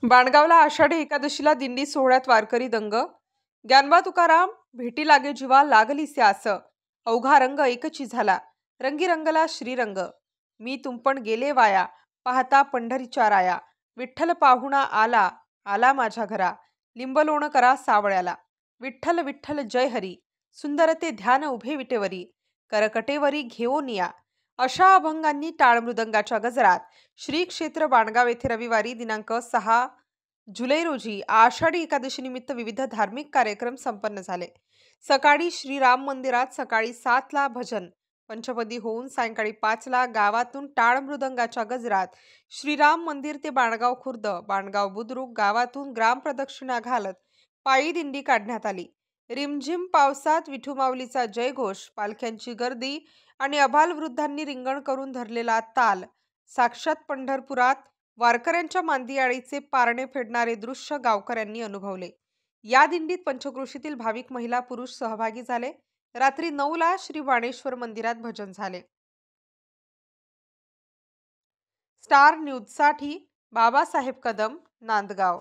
बाणगावला आषाढी एकादशीला दिंडी सोहळ्यात वारकरी दंग. ज्ञानबा तुकाराम भेटी लागे जीवा लागली स्यास. अवघा रंग एकची झाला, रंगी रंगला श्रीरंग. मी तुंपण गेले वाया, पाहता पंढरीच्या राया. विठ्ठल पाहुणा आला, आला माझ्या घरा. लिंबलोण करा सावळ्याला. विठ्ठल विठ्ठल जय हरी, सुंदर ते ध्यान उभे विटेवरी. करकटेवरी घेऊन या. अशा अभंगांनी टाळ मृदंगाच्या गजरात श्री क्षेत्र बाणगाव येथे रविवारी दिनांक 6 जुलै रोजी आषाढी एकादशी निमित्त विविध धार्मिक कार्यक्रम संपन्न झाले. सकाळी श्रीराम मंदिरात सकाळी 7 ला भजन पंचपदी होऊन सायंकाळी 5 ला गावातून टाळ मृदंगाच्या गजरात श्रीराम मंदिर ते बाणगाव खुर्द, बाणगाव बुद्रुक गावातून ग्राम प्रदक्षिणा घालत पायी दिंडी काढण्यात आली. रिमझिम पावसात विठुमाऊलीचा जयघोष, पालख्यांची गर्दी आणि अबालवृद्धांनी रिंगण करून धरलेला ताल साक्षात पंढरपुरात वारकऱ्यांच्या मांदियाळीचे पारणे फेडणारे दृश्य गावकऱ्यांनी अनुभवले. या दिंडीत पंचक्रोशीतील भाविक महिला पुरुष सहभागी झाले. रात्री 9 ला श्री बाणेश्वर मंदिरात भजन झाले. स्टार न्यूजसाठी बाबासाहेब कदम, नांदगाव.